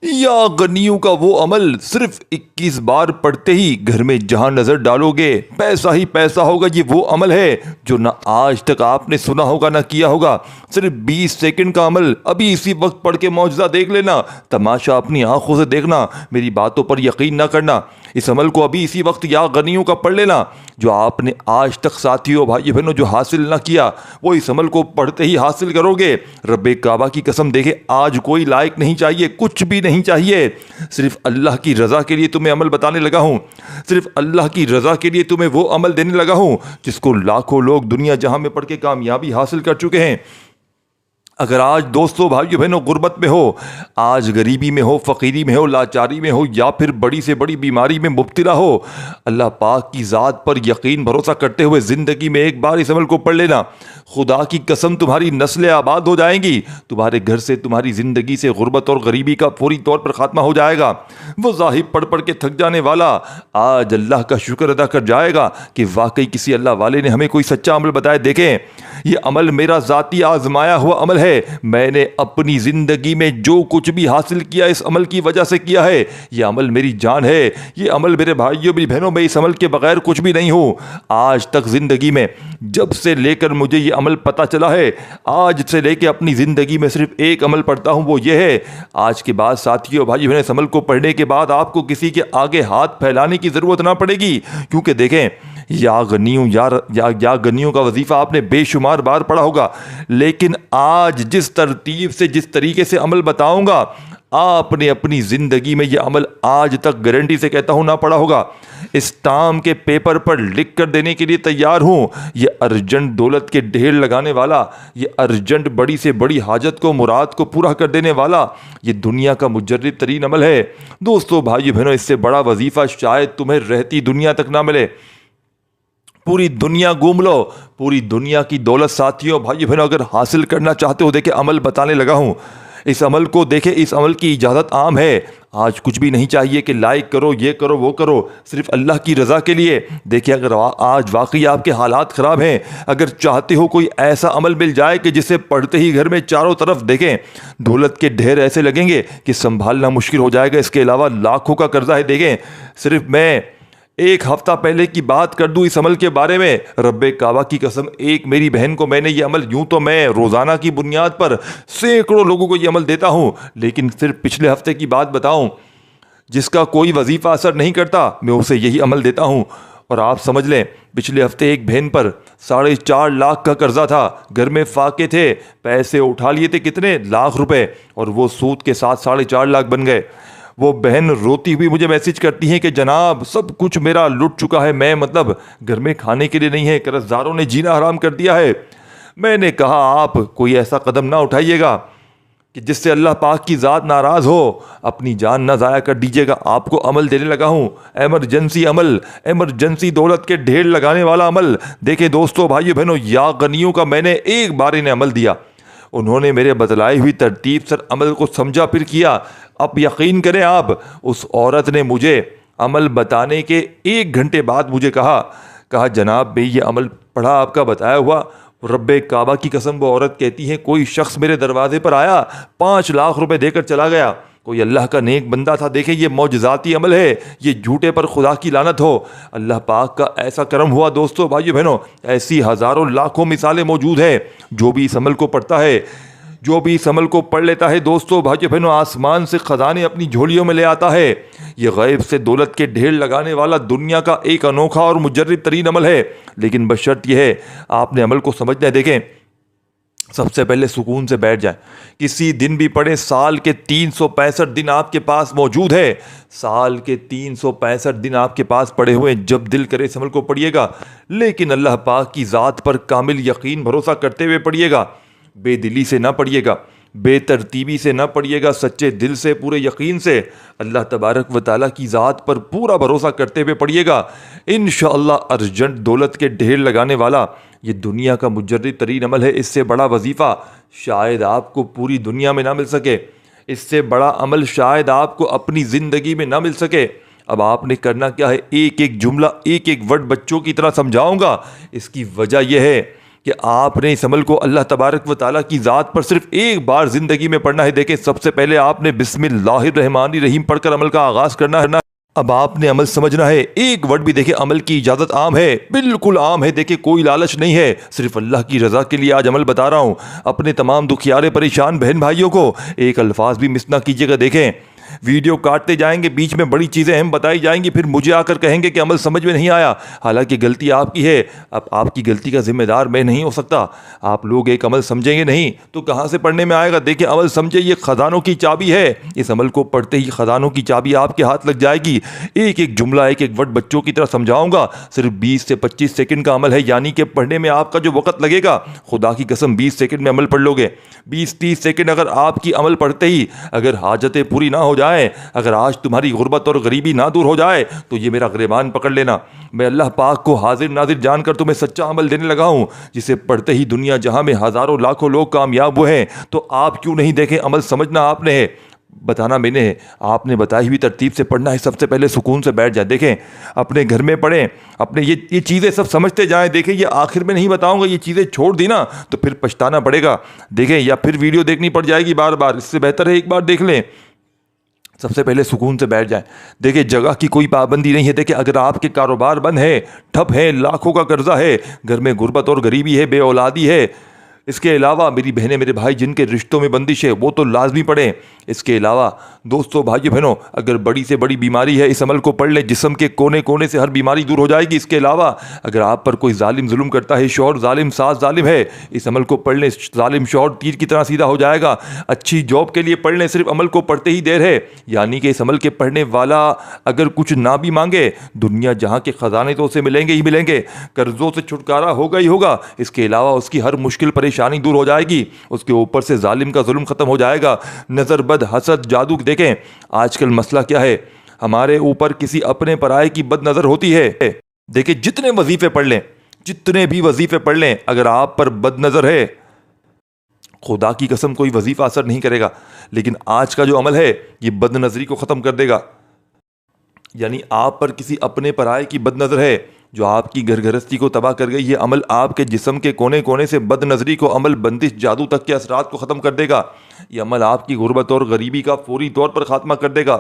یا غنیوں کا وہ عمل صرف 21 بار پڑھتے ہی گھر میں جہاں نظر ڈالو گے پیسہ ہی پیسہ ہوگا۔ یہ وہ عمل ہے جو نہ آج تک آپ نے سنا ہوگا نہ کیا ہوگا۔ صرف 20 سیکنڈ کا عمل، ابھی اسی وقت پڑھ کے معجزہ دیکھ لینا، تماشا اپنی آنکھوں سے دیکھنا، میری باتوں پر یقین نہ کرنا۔ اس عمل کو ابھی اسی وقت یا غنیوں کا پڑھ لینا جو آپ نے آج تک ساتھیوں بھائی بہنوں جو حاصل نہ کیا، وہ اس عمل کو پڑھتے ہی حاصل کرو گے۔ رب کعبہ کی قسم، دیکھے آج کوئی لائق نہیں چاہیے، کچھ بھی نہیں چاہیے، صرف اللہ کی رضا کے لیے تمہیں عمل بتانے لگا ہوں، صرف اللہ کی رضا کے لیے تمہیں وہ عمل دینے لگا ہوں جس کو لاکھوں لوگ دنیا جہاں میں پڑھ کے کامیابی حاصل کر چکے ہیں۔ اگر آج دوستو بھائیو بہنوں غربت میں ہو، آج غریبی میں ہو، فقیری میں ہو، لاچاری میں ہو، یا پھر بڑی سے بڑی بیماری میں مبتلا ہو، اللہ پاک کی ذات پر یقین بھروسہ کرتے ہوئے زندگی میں ایک بار اس عمل کو پڑھ لینا، خدا کی قسم تمہاری نسلیں آباد ہو جائیں گی، تمہارے گھر سے تمہاری زندگی سے غربت اور غریبی کا فوری طور پر خاتمہ ہو جائے گا۔ وہ ظاہر پڑھ پڑھ کے تھک جانے والا آج اللہ کا شکر ادا کر جائے گا کہ واقعی کسی اللہ والے نے ہمیں کوئی سچا عمل بتایا۔ دیکھیں، یہ عمل میرا ذاتی آزمایا ہوا عمل ہے، میں نے اپنی زندگی میں جو کچھ بھی حاصل کیا اس عمل کی وجہ سے کیا ہے، یہ عمل میری جان ہے، یہ عمل میرے بھائیوں میری بہنوں، میں اس عمل کے بغیر کچھ بھی نہیں ہوں۔ آج تک زندگی میں جب سے لے کر مجھے یہ عمل پتہ چلا ہے، آج سے لے کے اپنی زندگی میں صرف ایک عمل پڑھتا ہوں، وہ یہ ہے۔ آج کے بعد ساتھیوں بھائیوں بہنوں، اس عمل کو پڑھنے کے بعد آپ کو کسی کے آگے ہاتھ پھیلانے کی ضرورت نہ پڑے گی، کیونکہ دیکھیں یا غنیوں کا وظیفہ آپ نے بے شمار بار پڑھا ہوگا، لیکن آج جس ترتیب سے جس طریقے سے عمل بتاؤں گا، آپ نے اپنی زندگی میں یہ عمل آج تک گارنٹی سے کہتا ہوں نہ پڑھا ہوگا۔ اسٹامپ کے پیپر پر لکھ کر دینے کے لیے تیار ہوں، یہ ارجنٹ دولت کے ڈھیر لگانے والا، یہ ارجنٹ بڑی سے بڑی حاجت کو مراد کو پورا کر دینے والا، یہ دنیا کا مجرب ترین عمل ہے۔ دوستو بھائی بہنوں، اس سے بڑا وظیفہ شاید تمہیں رہتی دنیا تک نہ ملے۔ پوری دنیا گھوم لو، پوری دنیا کی دولت ساتھیوں بھائی بہنوں اگر حاصل کرنا چاہتے ہو، دیکھیں عمل بتانے لگا ہوں، اس عمل کو دیکھیں، اس عمل کی اجازت عام ہے۔ آج کچھ بھی نہیں چاہیے کہ لائک کرو، یہ کرو، وہ کرو، صرف اللہ کی رضا کے لیے۔ دیکھیں اگر آج واقعی آپ کے حالات خراب ہیں، اگر چاہتے ہو کوئی ایسا عمل مل جائے کہ جسے پڑھتے ہی گھر میں چاروں طرف دیکھیں دولت کے ڈھیر ایسے لگیں گے کہ سنبھالنا مشکل ہو جائے گا، اس کے علاوہ لاکھوں کا قرضہ ہے۔ دیکھیں صرف میں ایک ہفتہ پہلے کی بات کر دوں اس عمل کے بارے میں، رب کعبہ کی قسم، ایک میری بہن کو میں نے یہ عمل، یوں تو میں روزانہ کی بنیاد پر سینکڑوں لوگوں کو یہ عمل دیتا ہوں، لیکن صرف پچھلے ہفتے کی بات بتاؤں، جس کا کوئی وظیفہ اثر نہیں کرتا میں اسے یہی عمل دیتا ہوں۔ اور آپ سمجھ لیں پچھلے ہفتے ایک بہن پر 4.5 لاکھ کا قرضہ تھا، گھر میں فاقے تھے، پیسے اٹھا لیے تھے کتنے لاکھ روپے، اور وہ سود کے ساتھ 4.5 لاکھ بن گئے۔ وہ بہن روتی ہوئی مجھے میسج کرتی ہیں کہ جناب سب کچھ میرا لٹ چکا ہے، میں مطلب گھر میں کھانے کے لیے نہیں ہے، قرض داروں نے جینا حرام کر دیا ہے۔ میں نے کہا آپ کوئی ایسا قدم نہ اٹھائیے گا کہ جس سے اللہ پاک کی ذات ناراض ہو، اپنی جان نہ ضائع کر دیجیے گا۔ آپ کو عمل دینے لگا ہوں، ایمرجنسی عمل، ایمرجنسی دولت کے ڈھیر لگانے والا عمل۔ دیکھیں دوستو بھائیو بہنوں، یا غنیوں کا میں نے ایک بار انہیں عمل دیا، انہوں نے میرے بتلائی ہوئی ترتیب سے عمل کو سمجھا پھر کیا۔ اب یقین کریں آپ، اس عورت نے مجھے عمل بتانے کے 1 گھنٹے بعد مجھے کہا جناب میں یہ عمل پڑھا آپ کا بتایا ہوا، رب کعبہ کی قسم، وہ عورت کہتی ہے کوئی شخص میرے دروازے پر آیا، 5 لاکھ روپے دے کر چلا گیا، کوئی اللہ کا نیک بندہ تھا۔ دیکھیں یہ معجزاتی عمل ہے، یہ جھوٹے پر خدا کی لعنت ہو۔ اللہ پاک کا ایسا کرم ہوا دوستو بھائیو بہنوں، ایسی ہزاروں لاکھوں مثالیں موجود ہیں۔ جو بھی اس عمل کو پڑھتا ہے، جو بھی اس عمل کو پڑھ لیتا ہے دوستو بھائیو بہنوں، آسمان سے خزانے اپنی جھولیوں میں لے آتا ہے۔ یہ غیب سے دولت کے ڈھیر لگانے والا دنیا کا ایک انوکھا اور مجرب ترین عمل ہے، لیکن بشرط یہ ہے آپ نے عمل کو سمجھنا ہے۔ دیکھیں سب سے پہلے سکون سے بیٹھ جائیں، کسی دن بھی پڑھیں، سال کے 365 دن آپ کے پاس موجود ہے، سال کے 365 دن آپ کے پاس پڑے ہوئے ہیں، جب دل کرے اس عمل کو پڑھیے گا، لیکن اللہ پاک کی ذات پر کامل یقین بھروسہ کرتے ہوئے پڑھیے گا، بے دلی سے نہ پڑھیے گا، بے ترتیبی سے نہ پڑھیے گا، سچے دل سے، پورے یقین سے، اللہ تبارک و تعالیٰ کی ذات پر پورا بھروسہ کرتے ہوئے پڑھیے گا۔ انشاءاللہ ارجنٹ دولت کے ڈھیر لگانے والا یہ دنیا کا مجرب ترین عمل ہے، اس سے بڑا وظیفہ شاید آپ کو پوری دنیا میں نہ مل سکے، اس سے بڑا عمل شاید آپ کو اپنی زندگی میں نہ مل سکے۔ اب آپ نے کرنا کیا ہے، ایک ایک جملہ، ایک ایک ورڈ بچوں کی طرح سمجھاؤں گا۔ اس کی وجہ یہ ہے کہ آپ نے اس عمل کو اللہ تبارک و تعالیٰ کی ذات پر صرف ایک بار زندگی میں پڑھنا ہے. دیکھیں سب سے پہلے آپ نے بسم اللہ الرحمن الرحیم پڑھ کر عمل کا آغاز کرنا ہے. اب آپ نے عمل سمجھنا ہے. ایک ورڈ بھی دیکھیں عمل کی اجازت عام ہے, بالکل عام ہے. دیکھیں کوئی لالچ نہیں ہے, صرف اللہ کی رضا کے لیے آج عمل بتا رہا ہوں. اپنے تمام دکھیارے پریشان بہن بھائیوں کو ایک الفاظ بھی مس نہ کیجیے گا. دیکھیں ویڈیو کاٹتے جائیں گے, بیچ میں بڑی چیزیں اہم بتائی جائیں گی, پھر مجھے آ کر کہیں گے کہ عمل سمجھ میں نہیں آیا. حالانکہ غلطی آپ کی ہے. اب آپ کی غلطی کا ذمہ دار میں نہیں ہو سکتا. آپ لوگ ایک عمل سمجھیں گے نہیں تو کہاں سے پڑھنے میں آئے گا. دیکھیں عمل سمجھے, یہ خزانوں کی چابی ہے. اس عمل کو پڑھتے ہی خزانوں کی چابی آپ کے ہاتھ لگ جائے گی. ایک ایک جملہ, ایک ایک ورڈ بچوں کی طرح سمجھاؤں گا. صرف 20 سے 25 سیکنڈ کا عمل ہے, یعنی کہ پڑھنے میں آپ کا جو وقت لگے گا, خدا کی قسم 20 سیکنڈ میں عمل پڑھ لو گے. 20-30 سیکنڈ اگر آپ کی عمل پڑھتے ہی اگر حاجتیں پوری نہ ہو جائیں, اگر آج تمہاری غربت اور غریبی نہ دور ہو جائے تو یہ میرا گریبان پکڑ لینا. میں اللہ پاک کو حاضر ناظر جان کر تمہیں سچا عمل دینے لگا ہوں, جسے پڑھتے ہی دنیا جہاں میں ہزاروں لاکھوں لوگ کامیاب ہوئے ہیں. تو آپ کیوں نہیں دیکھیں, عمل سمجھنا آپ نے ہے, بتانا میں نے ہے. آپ نے بتائی ہوئی ترتیب سے پڑھنا ہے. سب سے پہلے سکون سے بیٹھ جائیں. دیکھیں اپنے گھر میں پڑھیں, اپنے یہ چیزیں سب سمجھتے جائیں. دیکھیں یہ آخر میں نہیں بتاؤں گا, یہ چیزیں چھوڑ دی نا تو پھر پچھتانا پڑے گا. دیکھیں یا پھر ویڈیو دیکھنی پڑ جائے گی بار بار, اس سے بہتر ہے ایک بار دیکھ لیں. سب سے پہلے سکون سے بیٹھ جائیں. دیکھیں جگہ کی کوئی پابندی نہیں ہے. دیکھیں اگر آپ کے کاروبار بند ہے, ٹھپ ہے, لاکھوں کا قرضہ ہے, گھر میں غربت اور غریبی ہے, بے اولادی ہے, اس کے علاوہ میری بہنیں میرے بھائی جن کے رشتوں میں بندش ہے وہ تو لازمی پڑھیں. اس کے علاوہ دوستوں بھائیو بہنوں اگر بڑی سے بڑی بیماری ہے اس عمل کو پڑھ لیں, جسم کے کونے کونے سے ہر بیماری دور ہو جائے گی. اس کے علاوہ اگر آپ پر کوئی ظالم ظلم کرتا ہے, شوہر ظالم, ساس ظالم ہے, اس عمل کو پڑھ لیں, ظالم شوہر تیر کی طرح سیدھا ہو جائے گا. اچھی جاب کے لیے پڑھ لیں, صرف عمل کو پڑھتے ہی دیر ہے. یعنی کہ اس عمل کے پڑھنے والا اگر کچھ نہ بھی مانگے, دنیا جہاں کے خزانے تو اسے ملیں گے ہی ملیں گے, قرضوں سے چھٹکارا ہوگا ہی ہوگا. اس کے علاوہ اس کی ہر مشکل پریشانی دور ہو جائے گی, اس کے اوپر سے ظالم کا ظلم ختم ہو جائے گا. نظر بد, حسد, جادو. دیکھیں آج کل مسئلہ کیا ہے, ہمارے اوپر کسی اپنے پرائے کی بد نظر ہوتی ہے. دیکھیں جتنے وظیفے پڑھ لیں, جتنے بھی وظیفے پڑھ لیں, اگر آپ پر بد نظر ہے خدا کی قسم کوئی وظیفہ اثر نہیں کرے گا. لیکن آج کا جو عمل ہے یہ بد نظری کو ختم کر دے گا. یعنی آپ پر کسی اپنے پرائے کی بد نظر ہے جو آپ کی گھر گھرستی کو تباہ کر گئی. یہ عمل آپ کے جسم کے کونے کونے سے بد نظری کو, عمل بندش, جادو تک کے اثرات کو ختم کر دے گا. یہ عمل آپ کی غربت اور غریبی کا فوری طور پر خاتمہ کر دے گا.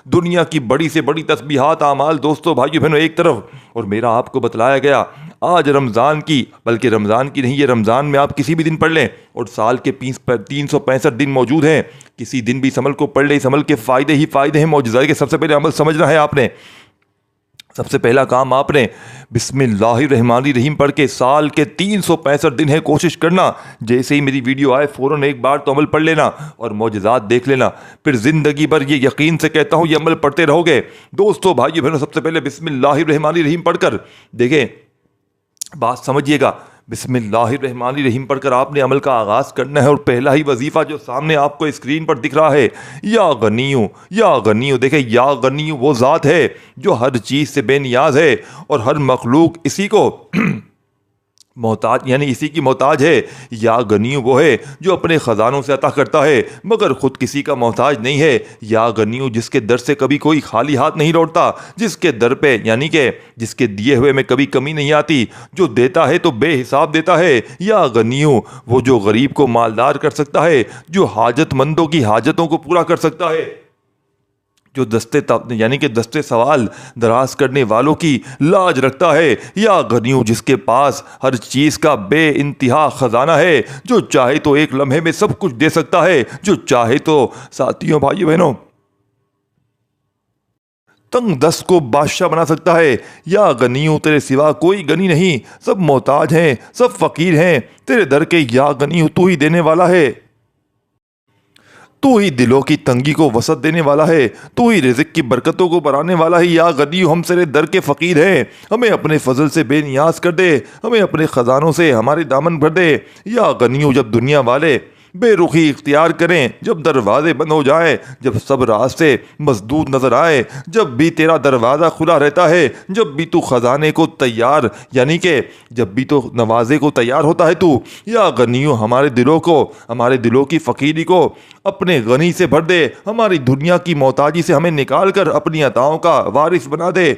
دنیا کی بڑی سے بڑی تسبیحات, اعمال دوستوں بھائیو بہنوں ایک طرف, اور میرا آپ کو بتلایا گیا آج رمضان کی, بلکہ رمضان کی نہیں, یہ رمضان میں آپ کسی بھی دن پڑھ لیں, اور سال کے 365 دن موجود ہیں, کسی دن بھی اس عمل کو پڑھ لیں. اس عمل کے فائدے ہی فائدے ہیں, معجزہ. کے سب سے پہلے عمل سمجھنا ہے آپ نے. سب سے پہلا کام آپ نے بسم اللہ الرحمن الرحیم پڑھ کے سال کے 365 دن ہے کوشش کرنا, جیسے ہی میری ویڈیو آئے فوراً ایک بار تو عمل پڑھ لینا اور معجزات دیکھ لینا. پھر زندگی بھر, یہ یقین سے کہتا ہوں, یہ عمل پڑھتے رہو گے. دوستو بھائیو بہنوں سب سے پہلے بسم اللہ الرحمن الرحیم پڑھ کر دیکھیں, بات سمجھیے گا. بسم اللہ الرحمن الرحیم پڑھ کر آپ نے عمل کا آغاز کرنا ہے, اور پہلا ہی وظیفہ جو سامنے آپ کو اسکرین پر دکھ رہا ہے, یا غنیو, یا غنیو. دیکھیں یا غنیو وہ ذات ہے جو ہر چیز سے بے نیاز ہے, اور ہر مخلوق اسی کو محتاج, یعنی اسی کی محتاج ہے. یا غنیو وہ ہے جو اپنے خزانوں سے عطا کرتا ہے مگر خود کسی کا محتاج نہیں ہے. یا غنیو جس کے در سے کبھی کوئی خالی ہاتھ نہیں لوٹتا, جس کے در پہ یعنی کہ جس کے دیے ہوئے میں کبھی کمی نہیں آتی, جو دیتا ہے تو بے حساب دیتا ہے. یا غنیو وہ جو غریب کو مالدار کر سکتا ہے, جو حاجت مندوں کی حاجتوں کو پورا کر سکتا ہے, جو یعنی کہ دستے سوال دراز کرنے والوں کی لاج رکھتا ہے. یا غنیو جس کے پاس ہر چیز کا بے انتہا خزانہ ہے, جو چاہے تو ایک لمحے میں سب کچھ دے سکتا ہے, جو چاہے تو ساتھیوں بھائیو بہنوں تنگ دست کو بادشاہ بنا سکتا ہے. یا غنیو تیرے سوا کوئی غنی نہیں, سب محتاج ہیں, سب فقیر ہیں, تیرے در کے یا غنیو تو ہی دینے والا ہے, تو ہی دلوں کی تنگی کو وسعت دینے والا ہے, تو ہی رزق کی برکتوں کو بڑھانے والا ہے. یا غنیو ہم تیرے در کے فقیر ہیں, ہمیں اپنے فضل سے بے نیاز کر دے, ہمیں اپنے خزانوں سے ہمارے دامن بھر دے. یا غنیو جب دنیا والے بے رخی اختیار کریں, جب دروازے بند ہو جائیں, جب سب راستے مسدود نظر آئے, جب بھی تیرا دروازہ کھلا رہتا ہے, جب بھی تو خزانے کو تیار یعنی کہ جب بھی تو نوازے کو تیار ہوتا ہے تو. یا غنیو ہمارے دلوں کی فقیری کو اپنے غنی سے بھر دے, ہماری دنیا کی محتاجی سے ہمیں نکال کر اپنی عطاؤں کا وارث بنا دے.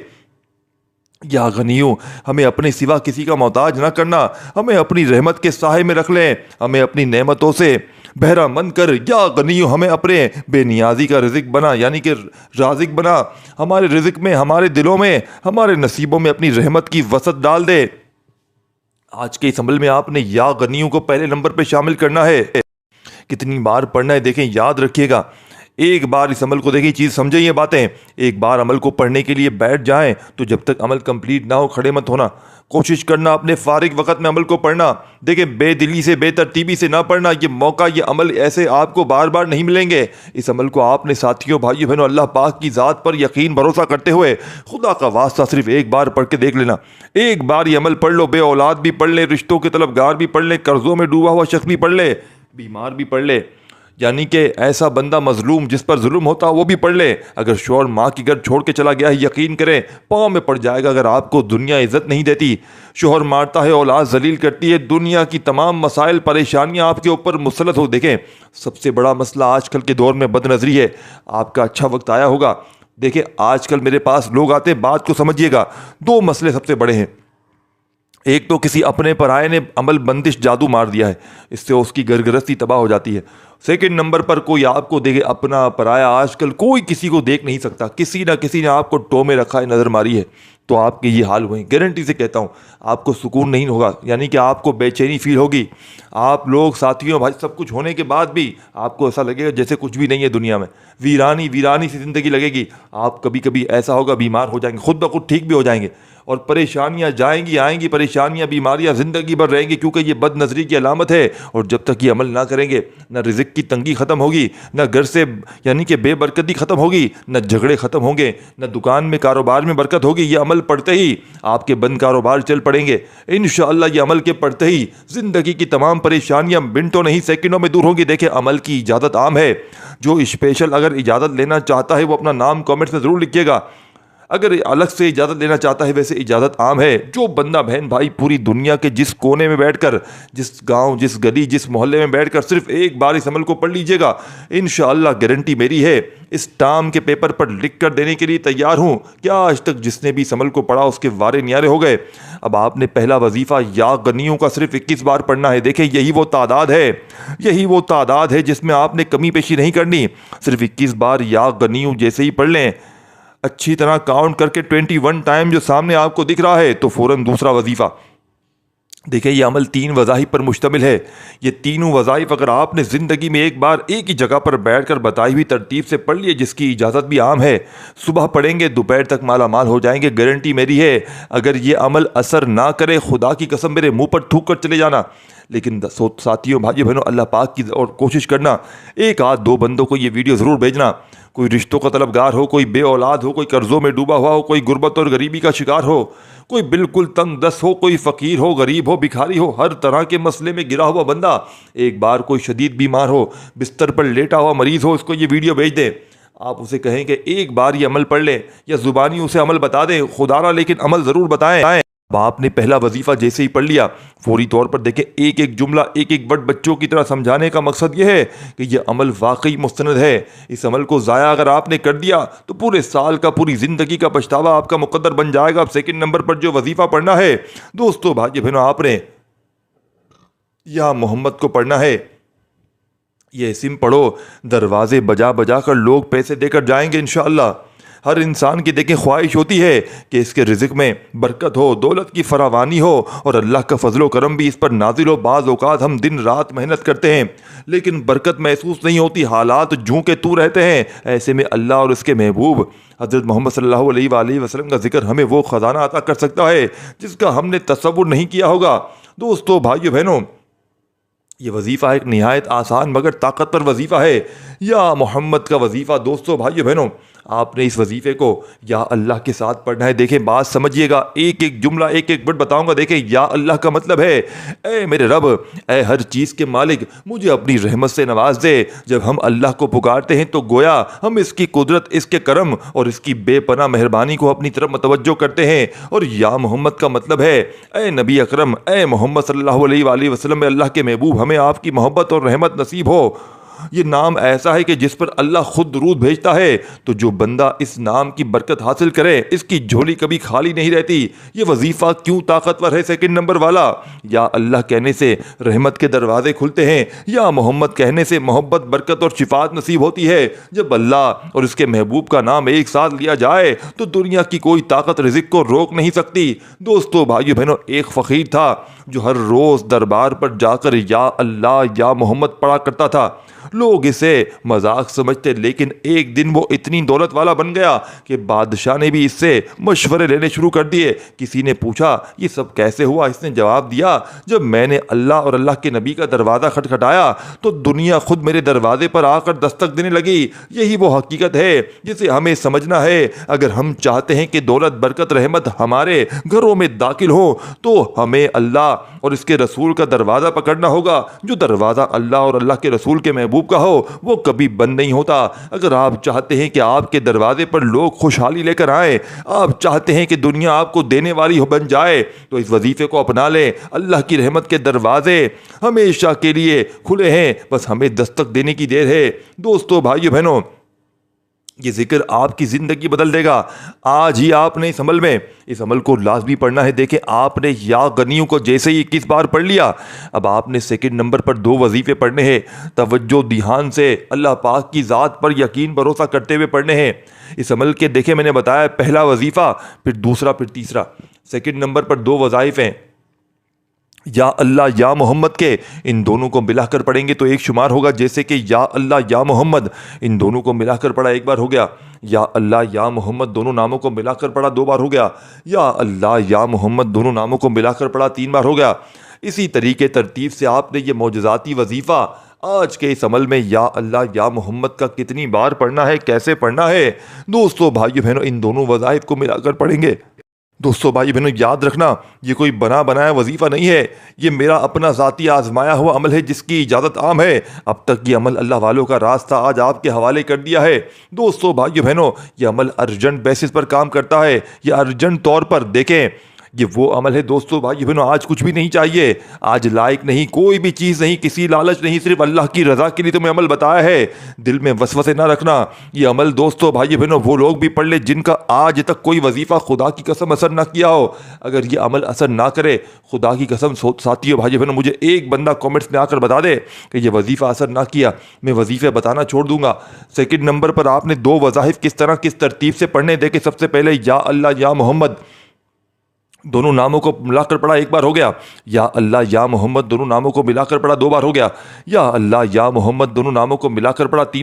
یا غنیوں ہمیں اپنے سوا کسی کا محتاج نہ کرنا، ہمیں اپنی رحمت کے سائے میں رکھ لیں، ہمیں اپنی نعمتوں سے بہرہ مند کر۔ یا غنیوں ہمیں اپنے بے نیازی کا رزق بنا، یعنی کہ رازق بنا، ہمارے رزق میں، ہمارے دلوں میں، ہمارے نصیبوں میں اپنی رحمت کی وسعت ڈال دے۔ آج کے اس عمل میں آپ نے یا غنیوں کو پہلے نمبر پہ شامل کرنا ہے۔ کتنی بار پڑھنا ہے دیکھیں، یاد رکھیے گا، ایک بار اس عمل کو دیکھیں، چیز سمجھیں یہ باتیں، ایک بار عمل کو پڑھنے کے لیے بیٹھ جائیں تو جب تک عمل کمپلیٹ نہ ہو کھڑے مت ہونا، کوشش کرنا اپنے فارغ وقت میں عمل کو پڑھنا۔ دیکھیں بے دلی سے، بے ترتیبی سے نہ پڑھنا، یہ موقع، یہ عمل ایسے آپ کو بار بار نہیں ملیں گے۔ اس عمل کو آپ نے ساتھیوں، بھائیوں بہنوں، اللہ پاک کی ذات پر یقین بھروسہ کرتے ہوئے خدا کا واسطہ صرف ایک بار پڑھ کے دیکھ لینا۔ ایک بار یہ عمل پڑھ لو، بے اولاد بھی پڑھ لے، رشتوں کے طلبگار بھی پڑھ لے، قرضوں میں ڈوبا ہوا شخص بھی پڑھ لے، بیمار بھی پڑھ لے، یعنی کہ ایسا بندہ مظلوم جس پر ظلم ہوتا وہ بھی پڑھ لے۔ اگر شوہر ماں کی گھر چھوڑ کے چلا گیا ہے، یقین کریں پاؤں میں پڑ جائے گا۔ اگر آپ کو دنیا عزت نہیں دیتی، شوہر مارتا ہے، اولاد ذلیل کرتی ہے، دنیا کی تمام مسائل، پریشانیاں آپ کے اوپر مسلط ہو، دیکھیں سب سے بڑا مسئلہ آج کل کے دور میں بد نظری ہے۔ آپ کا اچھا وقت آیا ہوگا۔ دیکھیں آج کل میرے پاس لوگ آتے ہیں، بات کو سمجھیے گا، دو مسئلے سب سے بڑے ہیں۔ ایک تو کسی اپنے پرائے نے عمل بندش جادو مار دیا ہے، اس سے اس کی گھرگرستی تباہ ہو جاتی ہے۔ سیکنڈ نمبر پر کوئی آپ کو دیکھے، اپنا پرایا، آج کل کوئی کسی کو دیکھ نہیں سکتا، کسی نہ کسی نے آپ کو ٹو میں رکھا ہے، نظر ماری ہے، تو آپ کے یہ حال ہوئے، گارنٹی سے کہتا ہوں آپ کو سکون نہیں ہوگا، یعنی کہ آپ کو بے چینی فیل ہوگی۔ آپ لوگ ساتھیوں، بھائی سب کچھ ہونے کے بعد بھی آپ کو ایسا لگے گا جیسے کچھ بھی نہیں ہے دنیا میں، ویرانی ویرانی سی زندگی لگے گی۔ آپ کبھی کبھی ایسا ہوگا بیمار ہو جائیں گے، خود بخود ٹھیک بھی ہو جائیں گے، اور پریشانیاں جائیں گی آئیں گی، پریشانیاں بیماریاں زندگی بھر رہیں گی، کیونکہ یہ بد نظری کی علامت ہے۔ اور جب تک یہ عمل نہ کریں گے، نہ رزق کی تنگی ختم ہوگی، نہ گھر سے یعنی کہ بے برکتی ختم ہوگی، نہ جھگڑے ختم ہوں گے، نہ دکان میں کاروبار میں برکت ہوگی۔ یہ عمل پڑھتے ہی آپ کے بند کاروبار چل پڑیں گے انشاءاللہ۔ یہ عمل کے پڑھتے ہی زندگی کی تمام پریشانیاں منٹوں نہیں سیکنڈوں میں دور ہوں گی۔ دیکھیں عمل کی اجازت عام ہے، جو اسپیشل اگر اجازت لینا چاہتا ہے وہ اپنا نام کامنٹس میں ضرور لکھیے گا۔ اگر الگ سے اجازت لینا چاہتا ہے، ویسے اجازت عام ہے۔ جو بندہ بہن بھائی پوری دنیا کے جس کونے میں بیٹھ کر، جس گاؤں، جس گلی، جس محلے میں بیٹھ کر صرف ایک بار اس عمل کو پڑھ لیجئے گا، انشاءاللہ گارنٹی میری ہے، اس ٹام کے پیپر پر لکھ کر دینے کے لیے تیار ہوں۔ کیا آج تک جس نے بھی اس عمل کو پڑھا اس کے وارے نیارے ہو گئے۔ اب آپ نے پہلا وظیفہ یا غنیوں کا صرف 21 بار پڑھنا ہے۔ دیکھیں یہی وہ تعداد ہے، یہی وہ تعداد ہے جس میں آپ نے کمی پیشی نہیں کرنی۔ صرف 21 بار یا غنیوں جیسے ہی پڑھ لیں، اچھی طرح کاؤنٹ کر کے 21 ٹائم جو سامنے آپ کو دکھ رہا ہے، تو فوراً دوسرا وظیفہ۔ دیکھیں یہ عمل 3 وظائف پر مشتمل ہے۔ یہ تینوں وظائف اگر آپ نے زندگی میں ایک بار ایک ہی جگہ پر بیٹھ کر بتائی ہوئی ترتیب سے پڑھ لیے، جس کی اجازت بھی عام ہے، صبح پڑھیں گے دوپہر تک مالا مال ہو جائیں گے، گارنٹی میری ہے۔ اگر یہ عمل اثر نہ کرے، خدا کی قسم میرے منہ پر تھوک کر چلے جانا۔ لیکن ساتھیوں، بھائیوں بہنوں، اللہ پاک کی اور کوشش کرنا، ایک آدھ دو بندوں کو یہ ویڈیو ضرور بھیجنا۔ کوئی رشتوں کا طلبگار ہو، کوئی بے اولاد ہو، کوئی قرضوں میں ڈوبا ہوا ہو، کوئی غربت اور غریبی کا شکار ہو، کوئی بالکل تنگ دست ہو، کوئی فقیر ہو، غریب ہو، بھکاری ہو، ہر طرح کے مسئلے میں گرا ہوا بندہ، ایک بار کوئی شدید بیمار ہو، بستر پر لیٹا ہوا مریض ہو، اس کو یہ ویڈیو بھیج دیں۔ آپ اسے کہیں کہ ایک بار یہ عمل پڑھ لیں، یا زبانی اسے عمل بتا دیں، خدا نہ لیکن عمل ضرور بتائیں۔ اب آپ نے پہلا وظیفہ جیسے ہی پڑھ لیا، فوری طور پر دیکھیں ایک ایک جملہ ایک ایک ورڈ بچوں کی طرح سمجھانے کا مقصد یہ ہے کہ یہ عمل واقعی مستند ہے۔ اس عمل کو ضائع اگر آپ نے کر دیا تو پورے سال کا، پوری زندگی کا پچھتاوا آپ کا مقدر بن جائے گا۔ اب سیکنڈ نمبر پر جو وظیفہ پڑھنا ہے دوستو، بھائی بہنوں، آپ نے یا محمد کو پڑھنا ہے۔ یہ اسم پڑھو، دروازے بجا بجا کر لوگ پیسے دے کر جائیں گے انشاءاللہ۔ ہر انسان کی دیکھیں خواہش ہوتی ہے کہ اس کے رزق میں برکت ہو، دولت کی فراوانی ہو، اور اللہ کا فضل و کرم بھی اس پر نازل ہو۔ بعض اوقات ہم دن رات محنت کرتے ہیں لیکن برکت محسوس نہیں ہوتی، حالات جوں کے تو رہتے ہیں۔ ایسے میں اللہ اور اس کے محبوب حضرت محمد صلی اللہ علیہ وآلہ وسلم کا ذکر ہمیں وہ خزانہ عطا کر سکتا ہے جس کا ہم نے تصور نہیں کیا ہوگا۔ دوستو، بھائیو بہنوں، یہ وظیفہ ایک نہایت آسان مگر طاقتور وظیفہ ہے، یا محمد کا وظیفہ۔ دوستو، بھائیو بہنوں، آپ نے اس وظیفے کو یا اللہ کے ساتھ پڑھنا ہے۔ دیکھیں بات سمجھیے گا، ایک ایک جملہ ایک ایک ورڈ بتاؤں گا۔ دیکھیں یا اللہ کا مطلب ہے اے میرے رب، اے ہر چیز کے مالک، مجھے اپنی رحمت سے نواز دے۔ جب ہم اللہ کو پکارتے ہیں تو گویا ہم اس کی قدرت، اس کے کرم اور اس کی بے پناہ مہربانی کو اپنی طرف متوجہ کرتے ہیں۔ اور یا محمد کا مطلب ہے اے نبی اکرم، اے محمد صلی اللہ علیہ وآلہ وسلم، اللہ کے محبوب، ہمیں آپ کی محبت اور رحمت نصیب ہو۔ یہ نام ایسا ہے کہ جس پر اللہ خود درود بھیجتا ہے، تو جو بندہ اس نام کی برکت حاصل کرے اس کی جھولی کبھی خالی نہیں رہتی۔ یہ وظیفہ کیوں طاقتور ہے؟ سیکنڈ نمبر والا، یا اللہ کہنے سے رحمت کے دروازے کھلتے ہیں، یا محمد کہنے سے محبت، برکت اور شفاعت نصیب ہوتی ہے۔ جب اللہ اور اس کے محبوب کا نام ایک ساتھ لیا جائے تو دنیا کی کوئی طاقت رزق کو روک نہیں سکتی۔ دوستو بھائیو بہنوں، ایک فقیر تھا جو ہر روز دربار پر جا کر یا اللہ یا محمد پڑھا کرتا تھا۔ لوگ اسے مذاق سمجھتے، لیکن ایک دن وہ اتنی دولت والا بن گیا کہ بادشاہ نے بھی اس سے مشورے لینے شروع کر دیے۔ کسی نے پوچھا یہ سب کیسے ہوا؟ اس نے جواب دیا، جب میں نے اللہ اور اللہ کے نبی کا دروازہ کھٹکھٹایا تو دنیا خود میرے دروازے پر آ کر دستک دینے لگی۔ یہی وہ حقیقت ہے جسے ہمیں سمجھنا ہے۔ اگر ہم چاہتے ہیں کہ دولت، برکت، رحمت ہمارے گھروں میں داخل ہو تو ہمیں اللہ اور اس کے رسول کا دروازہ پکڑنا ہوگا۔ جو دروازہ اللہ اور اللہ کے رسول کے محبوب کا ہو وہ کبھی بند نہیں ہوتا۔ اگر آپ چاہتے ہیں کہ آپ کے دروازے پر لوگ خوشحالی لے کر آئیں، آپ چاہتے ہیں کہ دنیا آپ کو دینے والی بن جائے، تو اس وظیفے کو اپنا لیں۔ اللہ کی رحمت کے دروازے ہمیشہ کے لیے کھلے ہیں، بس ہمیں دستک دینے کی دیر ہے۔ دوستو بھائیو بہنوں، یہ ذکر آپ کی زندگی بدل دے گا۔ آج ہی آپ نے اس عمل کو لازمی پڑھنا ہے۔ دیکھیں، آپ نے یا غنیوں کو جیسے ہی 21 بار پڑھ لیا، اب آپ نے سیکنڈ نمبر پر 2 وظیفے پڑھنے ہیں۔ توجہ دھیان سے اللہ پاک کی ذات پر یقین بھروسہ کرتے ہوئے پڑھنے ہیں۔ اس عمل کے دیکھیں، میں نے بتایا پہلا وظیفہ، پھر دوسرا، پھر تیسرا۔ سیکنڈ نمبر پر 2 وظائف ہیں، یا اللہ یا محمد کے، ان دونوں کو ملا کر پڑھیں گے تو ایک شمار ہوگا، جیسے کہ یا اللہ یا محمد، ان دونوں کو ملا کر پڑھا 1 بار ہو گیا۔ یا اللہ یا محمد دونوں ناموں کو ملا کر پڑھا 2 بار ہو گیا۔ یا اللہ یا محمد دونوں ناموں کو ملا کر پڑھا 3 بار ہو گیا۔ اسی طریقے ترتیب سے آپ نے یہ معجزاتی وظیفہ آج کے اس عمل میں یا اللہ یا محمد کا کتنی بار پڑھنا ہے، کیسے پڑھنا ہے، دوستو بھائیو بہنوں ان دونوں وظائف کو ملا کر پڑھیں گے۔ دوستو بھائی بہنوں، یاد رکھنا یہ کوئی بنا بنایا وظیفہ نہیں ہے، یہ میرا اپنا ذاتی آزمایا ہوا عمل ہے جس کی اجازت عام ہے۔ اب تک یہ عمل اللہ والوں کا راستہ آج آپ کے حوالے کر دیا ہے۔ دوستو بھائیو بہنوں، یہ عمل ارجنٹ بیسس پر کام کرتا ہے، یہ ارجنٹ طور پر دیکھیں، یہ وہ عمل ہے دوستو بھائی بہنوں، آج کچھ بھی نہیں چاہیے، آج لائق نہیں، کوئی بھی چیز نہیں، کسی لالچ نہیں، صرف اللہ کی رضا کے لیے تمہیں عمل بتایا ہے۔ دل میں وسوسے نہ رکھنا۔ یہ عمل دوستو بھائی بہنوں وہ لوگ بھی پڑھ لے جن کا آج تک کوئی وظیفہ خدا کی قسم اثر نہ کیا ہو۔ اگر یہ عمل اثر نہ کرے، خدا کی قسم ساتھیو بھائی بہنوں، مجھے ایک بندہ کامنٹس میں آ کر بتا دے کہ یہ وظیفہ اثر نہ کیا، میں وظیفے بتانا چھوڑ دوں گا۔ سیکنڈ نمبر پر آپ نے 2 وظائف کس طرح کس ترتیب سے پڑھنے دیکھے۔ سب سے پہلے یا اللہ یا محمد دونوں ناموں کو ملا کر پڑھا 1 بار ہو گیا۔ یا اللہ یا محمد دونوں ناموں کو ملا کر پڑھا 2 بار ہو گیا۔ یا اللہ یا محمد دونوں ناموں کو ملا کر پڑھا 3